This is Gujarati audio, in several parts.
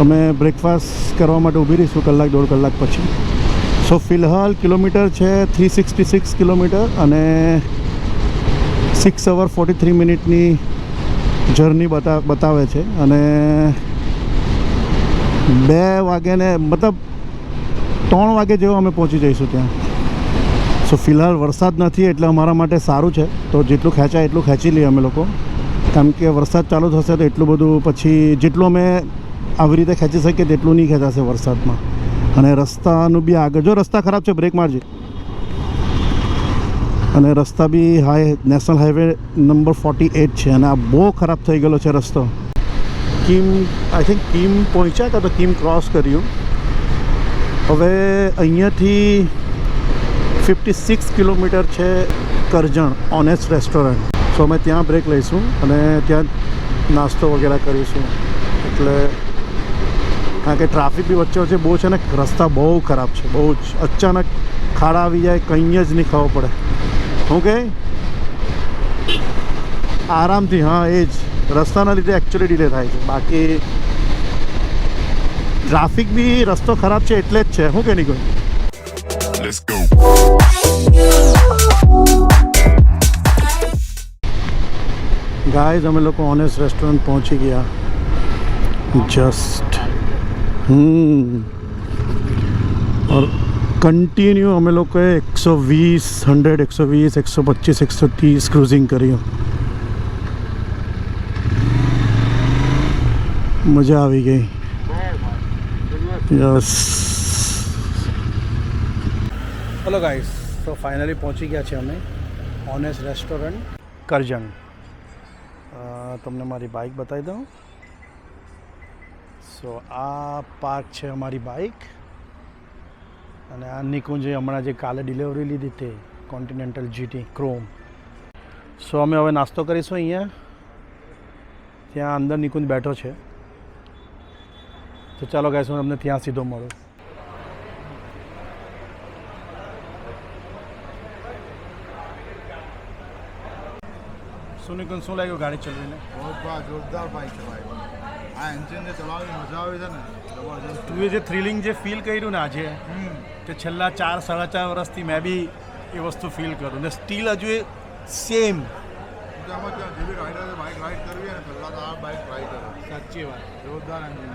અમે બ્રેકફાસ્ટ કરવા માટે ઊભી રહીશું કલાક દોઢ કલાક પછી. સો ફિલહાલ કિલોમીટર છે 366 કિલોમીટર અને 6 hours 43 મિનિટની જર્ની બતાવે છે. અને 2 વાગ્યાને મતલબ 3 વાગે જેવો અમે પહોંચી જઈશું ત્યાં. સો ફિલહાલ વરસાદ નથી એટલે અમારા માટે સારું છે. તો જેટલું ખેંચાય એટલું ખેંચી લઈએ અમે લોકો, કારણ કે વરસાદ ચાલુ થશે તો એટલું બધું પછી જેટલું અમે આવી રીતે ખેંચી શકીએ તેટલું નહીં ખેંચાશે વરસાદમાં. અને રસ્તાનું બી આગળ જો રસ્તા ખરાબ છે બ્રેક મારજે. અને રસ્તા બી નેશનલ હાઈવે નંબર 48 છે અને આ બહુ ખરાબ થઈ ગયેલો છે રસ્તો. આઈ થિંક કીમ પહોંચ્યા હતા તો કીમ ક્રોસ કર્યું. હવે અહીંયાથી 56 કિલોમીટર છે કરજણ ઓનેસ્ટ રેસ્ટોરન્ટ. સો અમે ત્યાં બ્રેક લઈશું અને ત્યાં નાસ્તો વગેરે કરીશું. એટલે કારણ કે ટ્રાફિક બી વચ્ચે વચ્ચે બહુ છે ને રસ્તા બહુ ખરાબ છે, બહુ જ અચાનક ખાડા આવી જાય કંઈ જ નહીં ખબર પડે. શું કહે આરામથી, હા એ જ રસ્તાના લીધે એકચ્યુઅલી ડિલે થાય છે. બાકી ટ્રાફિક બી રસ્તો ખરાબ છે એટલે જ છે. શું કે નહીં કોઈ ગાઈઝ અમે લોકો ઓનેસ્ટ રેસ્ટોરન્ટ પહોંચી ગયા જસ્ટ. और कंटिन्यू અમે લોકોએ 120 100 120 125 130 ક્રુઝિંગ કર્યું. મજા આવી ગઈ. યસ. હેલો ગાઈસ, તો ફાઇનલી પહોંચી ગયા છે અમે ઓનેસ્ટ રેસ્ટોરન્ટ કરજણ. તમને મારી બાઇક બતાવી દઉં. સો આ પાર્ક છે અમારી બાઇક અને આ નિકુંજે હમણાં જે કાલે ડિલિવરી લીધી તે કોન્ટિનેન્ટલ જીટી ક્રોમ. સો અમે હવે નાસ્તો કરીશું અહીંયા. ત્યાં અંદર નિકુંજ બેઠો છે. તો ચાલો ગાઈસ, હું તમને ત્યાં સીધો મળું. શું નિકુંજ, શું લાગ્યું ગાડી ચલાવીને? બહુ જોરદાર બાઇક છે ભાઈ. આ એન્જિન જે ચલાવવાની મજા આવે છે ને જબરજસ્ત. તું એ જે થ્રિલિંગ જે ફીલ કર્યું ને આજે, કે છેલ્લા 4-4.5 વર્ષથી મેં બી એ વસ્તુ ફીલ કરું ને સ્ટીલ હજુ એ સેમ. આમાં જે બી રાઇડર બાઇક રાઇડ કરવી હોય ને પહેલાં તો આ બાઇક રાઇડ કરો. સાચી વાત. જોરદાર એન્જિન.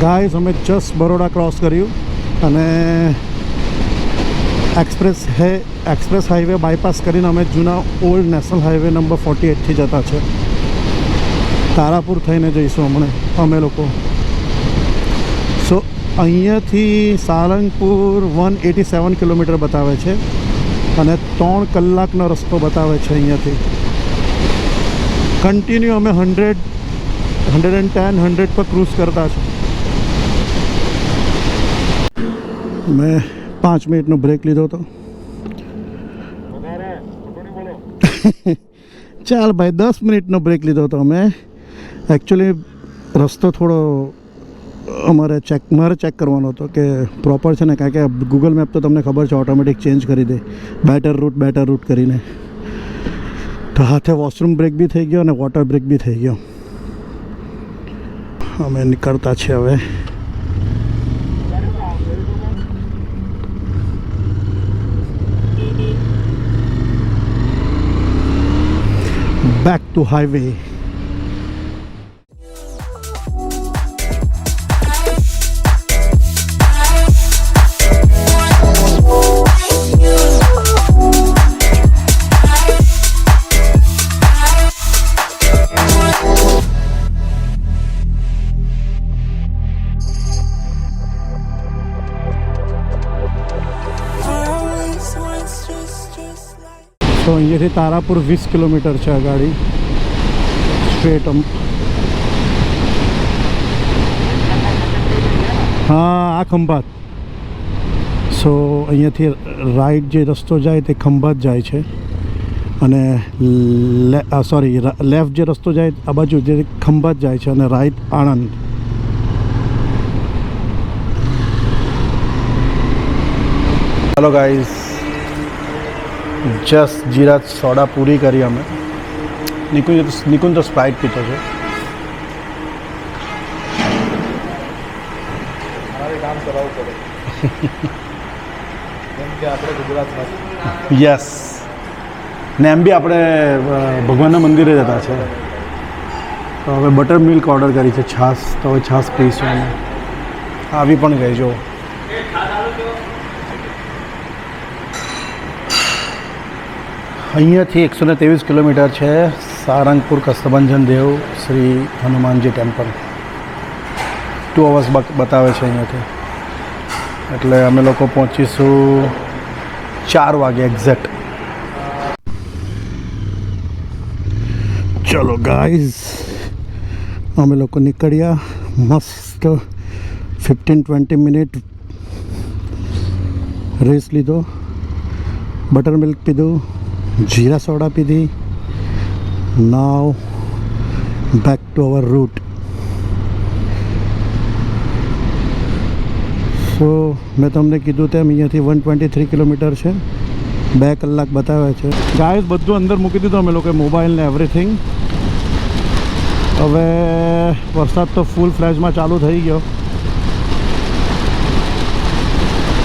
ગાઈસ અમે જસ્ટ બરોડા ક્રોસ કર્યું અને એક્સપ્રેસ હાઈવે બાયપાસ કરીને અમે જૂના ઓલ્ડ નેશનલ હાઈવે નંબર 48થી જતા છે. તારાપુર થઈને જઈશું હમણાં અમે લોકો. સો અહીંયાથી સારંગપુર 187 કિલોમીટર બતાવે છે અને 3 કલાકનો રસ્તો બતાવે છે અહીંયાથી. કન્ટિન્યુ અમે 100 110 100 પર ક્રૂઝ કરતા છે. મેં 5 મિનિટનો બ્રેક લીધો હતો. ચાલ ભાઈ 10 મિનિટનો બ્રેક લીધો હતો અમે. એકચ્યુઅલી રસ્તો થોડો મારે ચેક કરવાનો હતો કે પ્રોપર છે ને, કારણ કે ગૂગલ મેપ તો તમને ખબર છે ઓટોમેટિક ચેન્જ કરી દે બેટર રૂટ કરીને. તો હાથે વોશરૂમ બ્રેક બી થઈ ગયો અને વોટર બ્રેક બી થઈ ગયો. અમે નીકળતા છે હવે. Back to highway. તો અહીંયાથી તારાપુર 20 કિલોમીટર છે આ ગાડી સ્ટ્રેટ. હા આ ખંભાત. સો અહીંયાથી રાઈટ જે રસ્તો જાય તે ખંભાત જાય છે અને લેફ્ટ જે રસ્તો જાય આ બાજુ જે ખંભાત જાય છે અને right Anand. Hello guys, just જીરા સોડા પૂરી કરી અમે. નિકુંજ તો સ્પ્રાઇટ પીતો છે. નામ ચલાવવું પડે કેમ કે આપણે ગુજરાતમાં યસ ને એમ બી આપણે ભગવાનના મંદિરે જતા છે. તો હવે બટર મિલ્ક ઓર્ડર કરી છે, છાશ. તો હવે છાશ પીશું અમે. આવી પણ ગઈ જો. અહીંયાથી 123 કિલોમીટર છે સારંગપુર કસ્તભંજન દેવ શ્રી હનુમાનજી ટેમ્પલ. 2 અવર્સ બતાવે છે અહીંયાથી. એટલે અમે લોકો પહોંચીશું 4 વાગે એક્ઝેક્ટ. ચલો ગાઈઝ, અમે લોકો નીકળ્યા. મસ્ત 15-20 મિનિટ રેસ લીધો, બટર મિલ્ક પીધું, જીરા સોડા પીધી. નાવ બેક ટુ અવર રૂટ. સો મેં તમને કીધું તેમ અહીંયાથી 123 કિલોમીટર છે. 2 કલાક બતાવે છે. ગાઈઝ બધું અંદર મૂકી દીધું અમે લોકોએ, મોબાઈલ ને એવરીથિંગ. હવે વરસાદ તો ફૂલ ફ્લેશમાં ચાલુ થઈ ગયો.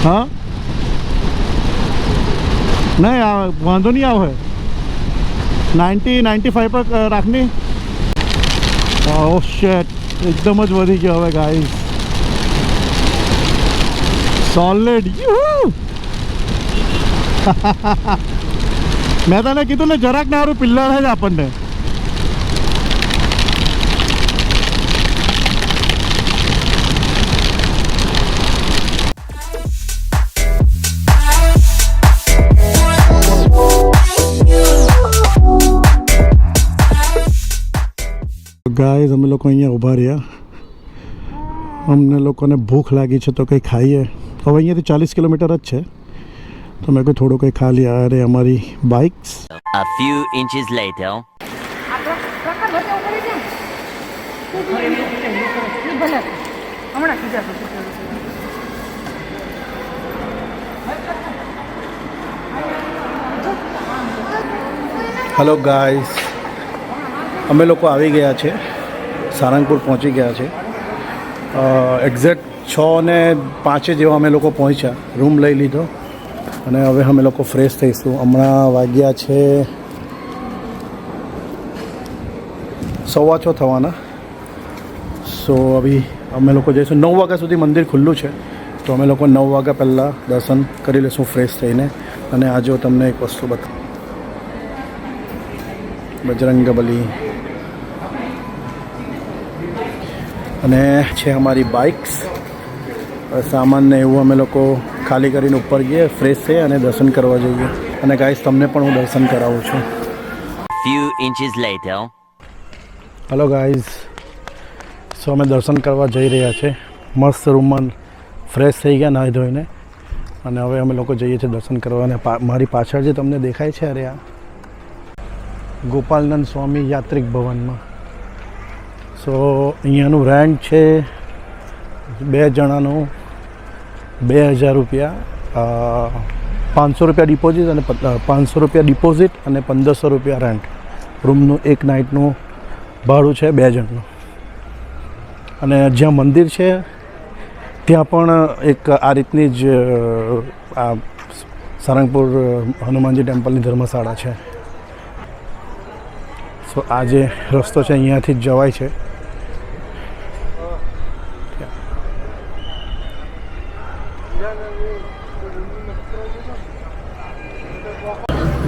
હા નહીં વાંધો નહીં આવે. 90-95 પર રાખની. ઓ શેટ, એકદમ જ વધી ગયો હવે ગાઈઝ. સોલિડ. મેં તને કીધું ને જરાક ને સારું પિલ્લર છે જ આપણને. ગાઈઝ અમે લોકો અહીંયા ઊભા રહ્યા. અમને લોકોને ભૂખ લાગી છે તો કંઈ ખાઈએ. હવે અહીંયાથી 40 કિલોમીટર જ છે, તો મેં કોઈ થોડું કંઈ ખા લીધા. અરે અમારી bikes. A few inches later. Hello guys, અમે લોકો આવી ગયા છે, સારંગપુર પહોંચી ગયા છે. એક્ઝેક્ટ 6:05 જેવા અમે લોકો પહોંચ્યા. રૂમ લઈ લીધો અને હવે અમે લોકો ફ્રેશ થઈશું. હમણાં વાગ્યા છે 6:15 થવાના. સો અભી અમે લોકો જઈશું. 9 વાગ્યા સુધી મંદિર ખુલ્લું છે, તો અમે લોકો 9 વાગ્યા પહેલાં દર્શન કરી લઈશું ફ્રેશ થઈને. અને આજે હું તમને એક વસ્તુ બતાવું. બજરંગબલી અને છે અમારી બાઇક્સ. સામાન ને એવું અમે લોકો ખાલી કરીને ઉપર જઈએ, ફ્રેશ થઈએ અને દર્શન કરવા જઈએ. અને ગાઈસ તમને પણ હું દર્શન કરાવું છું. Few inches later. Hello guys, so અમે દર્શન કરવા જઈ રહ્યા છે. મસ્ત રૂમમાં ફ્રેશ થઈ ગયા નાહી ધોઈને. અને હવે અમે લોકો જઈએ છીએ દર્શન કરવા. અને મારી પાછળ જે તમને દેખાય છે, અરે આ ગોપાલનંદ સ્વામી યાત્રિક ભવનમાં. સો અહીંયાનું રેન્ટ છે 2 જણાનું 2000 રૂપિયા. 500 રૂપિયા ડિપોઝિટ અને 500 રૂપિયા ડિપોઝિટ અને 1500 રૂપિયા રેન્ટ. રૂમનું એક નાઇટનું ભાડું છે 2 જણનું. અને જ્યાં મંદિર છે ત્યાં પણ એક આ રીતની જ આ સારંગપુર હનુમાનજી ટેમ્પલની ધર્મશાળા છે. સો આ જે રસ્તો છે અહીંયાથી જ જવાય છે.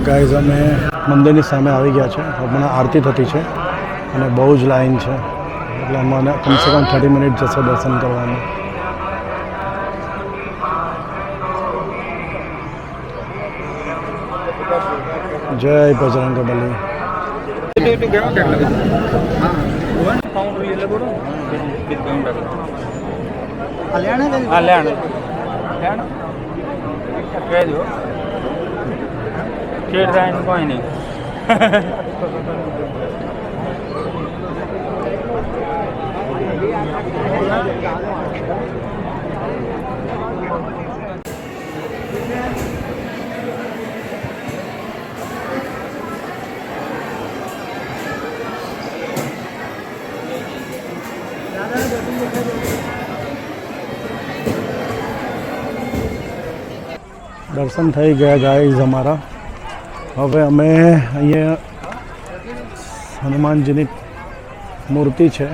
ગાઈઝ અમે મંદિરની સામે આવી ગયા છે. હમણાં આરતી થતી છે અને બહુ જ લાઈન છે, એટલે અમને કમસે કમ 30 મિનિટ જશે દર્શન કરવાનું. જય બજરંગબલી. કોઈ નહીં. દર્શન થઈ ગયા ગાઈઝ અમારા. હવે અમે અહીંયા હનુમાનજીની મૂર્તિ છે.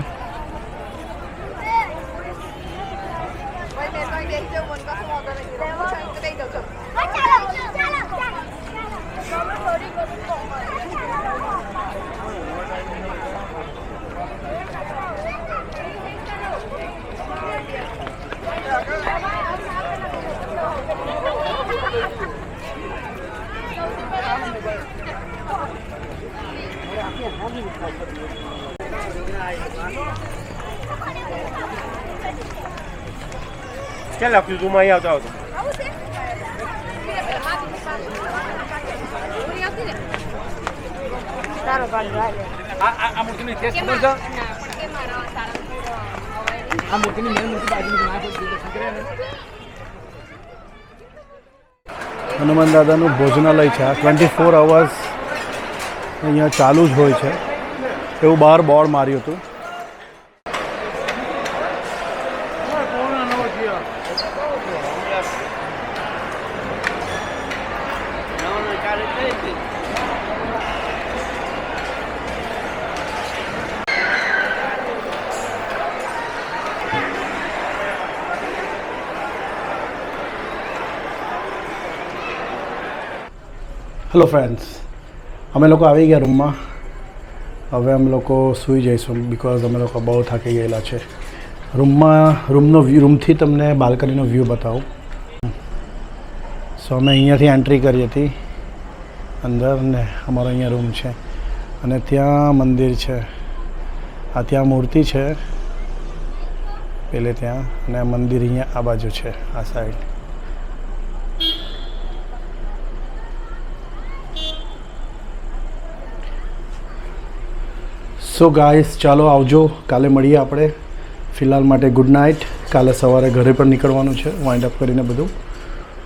ક્યાં લખ્યું તું અહીં આવતો આવતો આ મૂર્તિની ઇતિહાસ ખબર છે? આ મૂર્તિની મેન મૂર્તિ બાજુની હનુમાન દાદાનું ભોજનાલય છે. આ 24 અવર્સ અહીંયા ચાલુ જ હોય છે એવું બહાર બોર્ડ માર્યું હતું. હેલો ફ્રેન્ડ્સ, અમે લોકો આવી ગયા રૂમમાં. હવે અમે લોકો સૂઈ જઈશું બિકોઝ અમે લોકો બહુ થાકી ગયેલા છે. રૂમથી તમને બાલ્કનીનો વ્યૂ બતાવું. સો અમે અહીંયાથી એન્ટ્રી કરી હતી અંદર ને અમારો અહીંયા રૂમ છે અને ત્યાં મંદિર છે. આ ત્યાં મૂર્તિ છે પેલે ત્યાં અને આ મંદિર અહીંયા આ બાજુ છે આ સાઈડ. સો ગાઈસ ચાલો આવજો, કાલે મળીએ આપણે. ફિલહાલ માટે ગુડ નાઇટ. કાલે સવારે ઘરે પર નીકળવાનું છે વાઇન્ડ અપ કરીને બધું.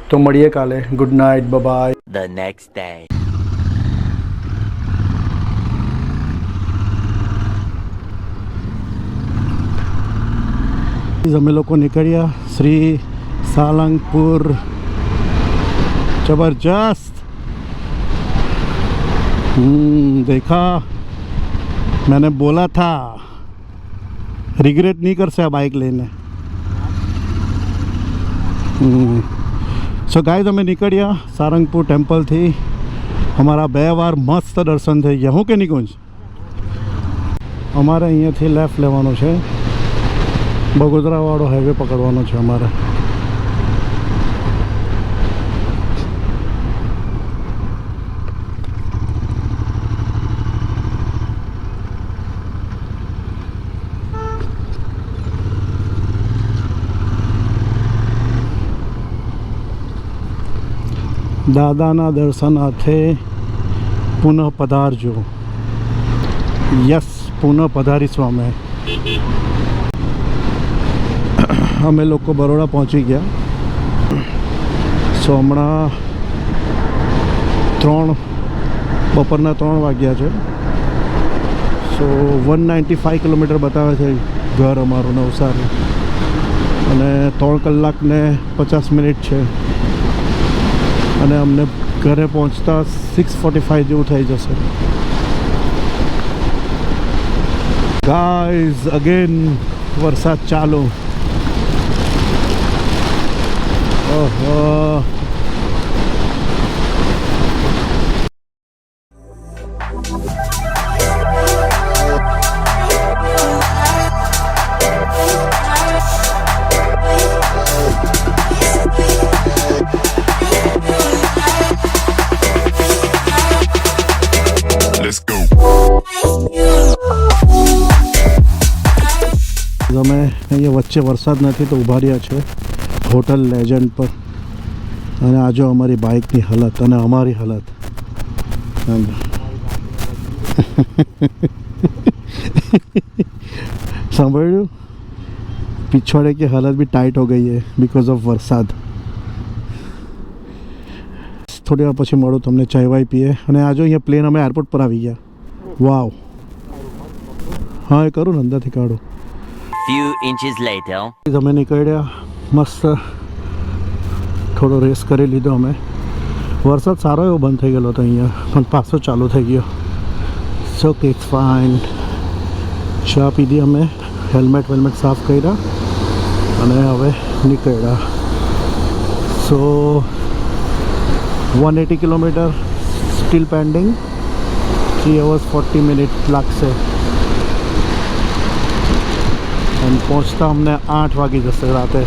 તો મળીએ કાલે. Good night, bye. The next day. અમે લોકો નીકળ્યા શ્રી સાલંગપુર. જબરજસ્ત. देखा, मैंने बोला था रिग्रेट नहीं कर सकता बाइक लेने. સો ગાઈઝ અમે નીકળ્યા સારંગપુર ટેમ્પલથી. અમારા 2 વાર મસ્ત દર્શન થઈ ગયા. હું કે નિકુંજ, અમારે અહીંયાથી લેફ્ટ લેવાનું છે, બગોદરાવાળો હાઈવે પકડવાનો છે અમારે. દાદાના દર્શનાર્થે પુનઃ પધારજો. યસ, પુનઃ પધારીશું અમે. અમે લોકો બરોડા પહોંચી ગયા. સો હમણાં બપોરના 3 વાગ્યા છે. સો 195 કિલોમીટર બતાવે છે ઘર અમારું નવસારી, અને 3 કલાક ને 50 મિનિટ છે, અને અમને ઘરે પહોંચતા 6:45 જેવું થઈ જશે. ગાઈઝ અગેન વરસાદ ચાલુ. ઓહો, અમે અહીંયા વચ્ચે વરસાદ નથી તો ઊભા રહ્યા છે હોટલ લેજન્ડ પર. અને આ જો અમારી બાઇકની હાલત અને અમારી હાલત. સાંભળ્યું? पिछवाड़े की हालत भी टाइट हो गई है बिकॉज ऑफ वरसाद. થોડી વાર પછી મળો તમને, ચાય વાય પીએ. અને આ જો અહીંયા પ્લેન અમે એરપોર્ટ પર આવી ગયા. વાવ. હા એ કરું ને અંદરથી કાઢું. Few inches later. અમે નીકળ્યા મસ્ત થોડો રેસ કરી લીધો અમે. વરસાદ સારો એવો બંધ થઈ ગયેલો હતો અહીંયા, પણ પાછો ચાલુ થઈ ગયો. સો કે ઇટ્સ ફાઇન. ચા પીધી અમે, હેલ્મેટ સાફ કર્યા અને હવે નીકળ્યા. So 180 kilometre still pending. 3 hours 40 minute લાગશે અને પહોંચતા અમને 8 વાગી જશે રાતે.